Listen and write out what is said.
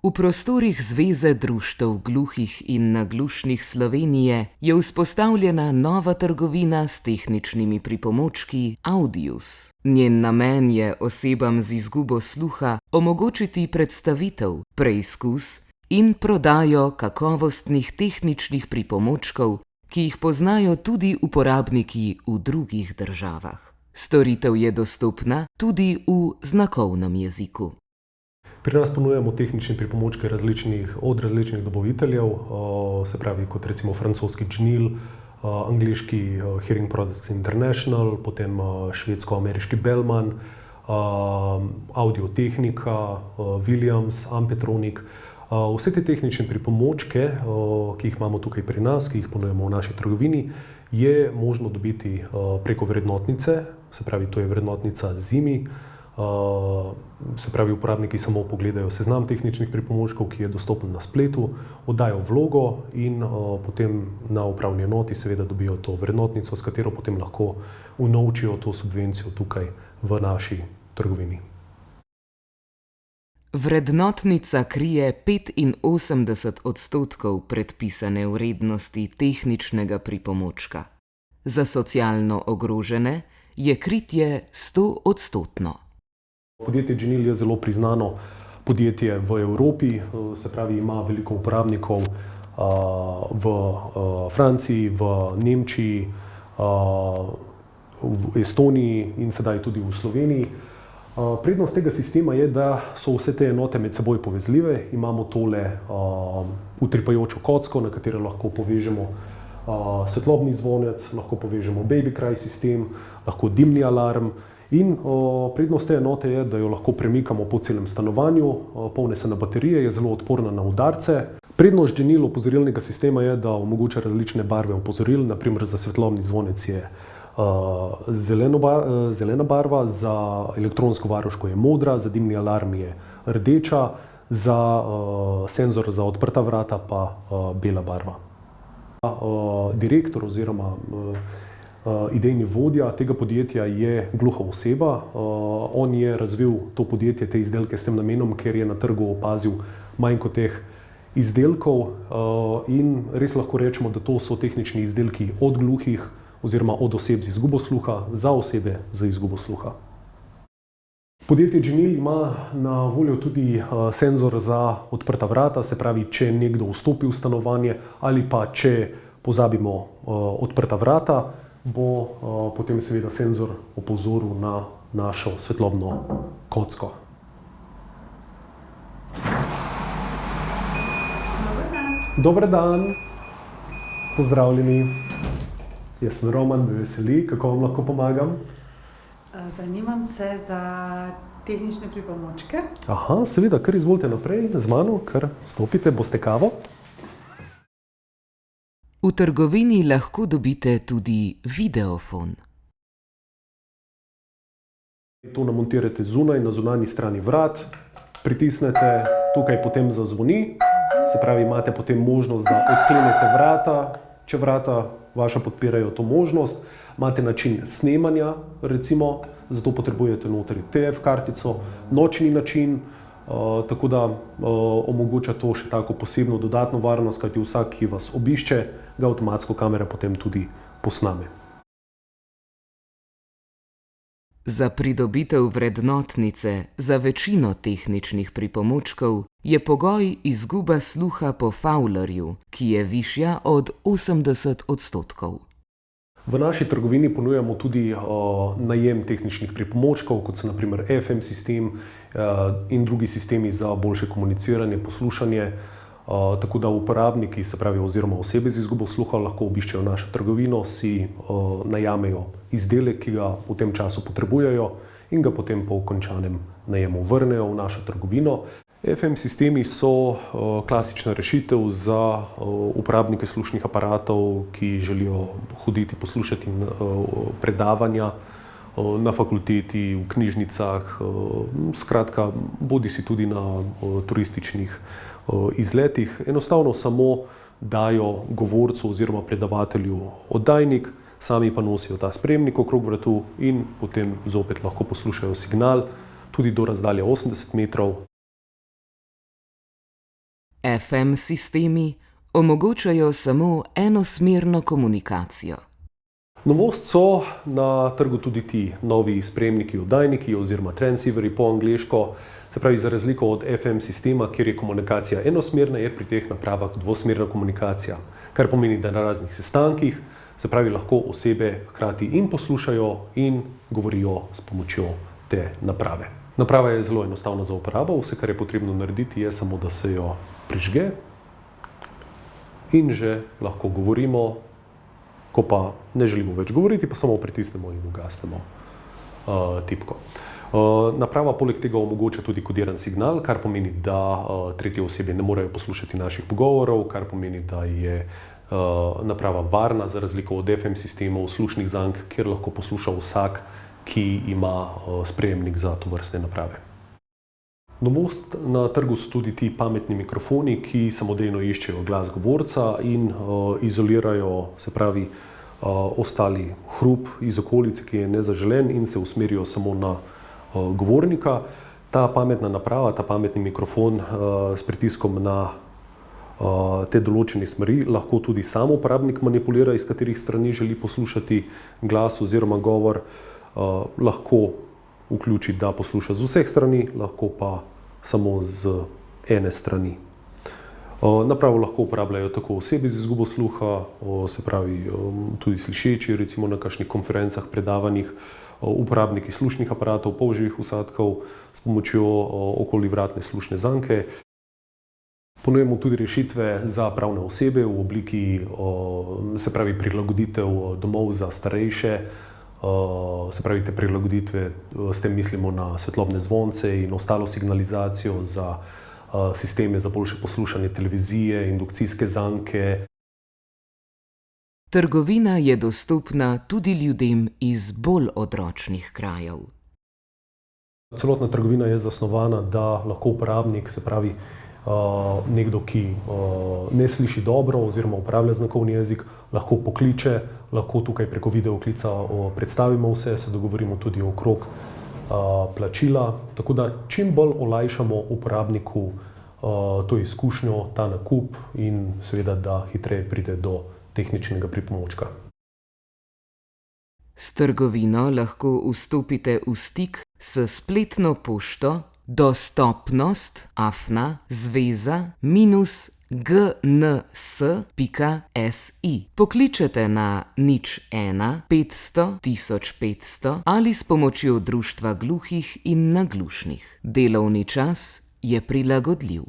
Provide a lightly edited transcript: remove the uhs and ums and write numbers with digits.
V prostorih Zveze društev gluhih in naglušnih Slovenije je vzpostavljena nova trgovina s tehničnimi pripomočki Audius. Njen namen je osebam z izgubo sluha omogočiti predstavitev, preizkus in prodajo kakovostnih tehničnih pripomočkov, ki jih poznajo tudi uporabniki v drugih državah. Storitev je dostopna tudi v znakovnem jeziku. Pri nas ponujamo tehnične pripomočke od različnih dobaviteljev, se pravi kot recimo francoski Genil, angliški Hearing Products International, potem švedsko-ameriški Bellman, Audio-Technica, Williams, Ampetronic. Vse te tehnične pripomočke, ki jih imamo tukaj pri nas, ki jih ponujamo v naši trgovini, je možno dobiti preko vrednotnice, se pravi to je vrednotnica ZIMI. Se pravi, uporabniki samo pogledajo seznam tehničnih pripomočkov, ki je dostopen na spletu, oddajo vlogo in potem na upravni enoti seveda dobijo to vrednotnico, s katero potem lahko unovčijo to subvencijo tukaj v naši trgovini. Vrednotnica krije 85% predpisane vrednosti tehničnega pripomočka. Za socialno ogrožene je kritje 100%. Podjetje Genil je zelo priznano podjetje v Evropi, se pravi ima veliko uporabnikov v Franciji, v Nemčiji, v Estoniji in sedaj tudi v Sloveniji. Prednost tega sistema je, da so vse te enote med seboj povezljive. Imamo tole utripajočo kocko, na katero lahko povežemo svetlobni zvonec, lahko povežemo baby cry sistem, lahko dimni alarm. In prednost te enote je, da jo lahko premikamo po celem stanovanju, polne se na baterije, je zelo odporna na udarce. Prednost Genil opozorilnega sistema je, da omogoča različne barve opozoril, naprimer za svetlobni zvonec je zelena barva, za elektronsko varuško je modra, za dimni alarm je rdeča, za senzor za odprta vrata pa bela barva. Direktor oziroma idejni vodja tega podjetja je gluha oseba. On je razvil to podjetje, te izdelke s tem namenom, ker je na trgu opazil manjko teh izdelkov in res lahko rečemo, da to so tehnični izdelki od gluhih oziroma od oseb z izgubo sluha za osebe z izgubo sluha. Podjetje Genil ima na voljo tudi senzor za odprta vrata, se pravi, če nekdo vstopi v stanovanje ali pa če pozabimo odprta vrata, bo potem seveda senzor opozoril na našo svetlobno kocko. Dober dan! Pozdravljeni! Jaz sem Roman, me veseli, kako vam lahko pomagam? Zanimam se za tehnične pripomočke. Aha, seveda, kar izvolite naprej z mano, kar stopite, boste kavo. V trgovini lahko dobite tudi videofon. To namontirate zunaj, na zunanji strani vrat, pritisnete, tukaj potem zazvoni, se pravi, imate potem možnost, da odklenete vrata, če vrata vaša podpirajo to možnost. Imate način snemanja, recimo, zato potrebujete notri TF kartico, nočni način, tako da omogoča to še tako posebno dodatno varnost, kajti vsak, ki vas obišče, ga avtomatsko kamera potem tudi posname. Za pridobitev vrednotnice za večino tehničnih pripomočkov je pogoj izguba sluha po Fowlerju, ki je višja od 80%. V naši trgovini ponujamo tudi najem tehničnih pripomočkov, kot so na primer FM sistem in drugi sistemi za boljše komuniciranje, poslušanje, tako da uporabniki, se pravi oziroma osebe z izgubo sluha, lahko obiščejo našo trgovino, si najamejo izdelek, ki ga v tem času potrebujejo in ga potem po končanem najemu vrnejo v našo trgovino. FM sistemi so klasična rešitev za uporabnike slušnih aparatov, ki želijo hoditi poslušati predavanja na fakulteti, v knjižnicah, skratka, bodisi tudi na turističnih izletih. Enostavno samo dajo govorcu oziroma predavatelju oddajnik, sami pa nosijo ta sprejemnik okrog vratu in potem zopet lahko poslušajo signal tudi do razdalje 80 metrov. FM sistemi omogočajo samo enosmerno komunikacijo. Novost so na trgu tudi ti novi sprejemniki, oddajniki oziroma transceiverji po angleško. Se pravi, za razliko od FM sistema, kjer je komunikacija enosmerna, je pri teh napravah dvosmerna komunikacija, kar pomeni, da na raznih sestankih se pravi lahko osebe hkrati in poslušajo in govorijo s pomočjo te naprave. Naprava je zelo enostavna za uporabo, vse, kar je potrebno narediti, je samo, da se jo prižge in že lahko govorimo. Ko pa ne želimo več govoriti, pa samo pritisnemo in ugasnemo tipko. Naprava poleg tega omogoča tudi kodiran signal, kar pomeni, da tretje osebe ne morejo poslušati naših pogovorov, kar pomeni, da je naprava varna za razliko od FM sistemov, slušnih zank, kjer lahko posluša vsak, ki ima sprejemnik za tovrstne naprave. Novost na trgu so tudi ti pametni mikrofoni, ki samodejno iščejo glas govorca in izolirajo, se pravi, ostali hrup iz okolice, ki je nezaželen in se usmerijo samo na govornika. Ta pametna naprava, ta pametni mikrofon s pritiskom na te določene smeri lahko tudi sam uporabnik manipulira, iz katerih strani želi poslušati glas oziroma govor. Lahko vključi, da posluša z vseh strani, lahko pa samo z ene strani. Napravo lahko uporabljajo tako osebe z izgubo sluha, se pravi tudi slišeči, recimo na kakšnih konferencah, predavanjih, uporabniki slušnih aparatov, polžjih vsadkov s pomočjo okolivratne slušne zanke. Ponujemo tudi rešitve za pravne osebe v obliki, se pravi, prilagoditev domov za starejše. Se pravi, te prilagoditve, s tem mislimo na svetlobne zvonce in ostalo signalizacijo za sisteme za boljše poslušanje televizije, indukcijske zanke. Trgovina je dostopna tudi ljudem iz bolj odročnih krajev. Celotna trgovina je zasnovana, da lahko uporabnik, se pravi nekdo, ki ne sliši dobro oziroma uporablja znakovni jezik, lahko pokliče, lahko tukaj preko videoklica predstavimo vse, se dogovorimo tudi okrog plačila, tako da čim bolj olajšamo uporabniku to izkušnjo, ta nakup in seveda, da hitreje pride do tehničnega pripomočka. S trgovino lahko vstopite v stik s spletno pošto dostopnost-zveza-gns.si. Pokličete na 01 500 1500 ali s pomočjo Društva gluhih in naglušnih. Delovni čas je prilagodljiv.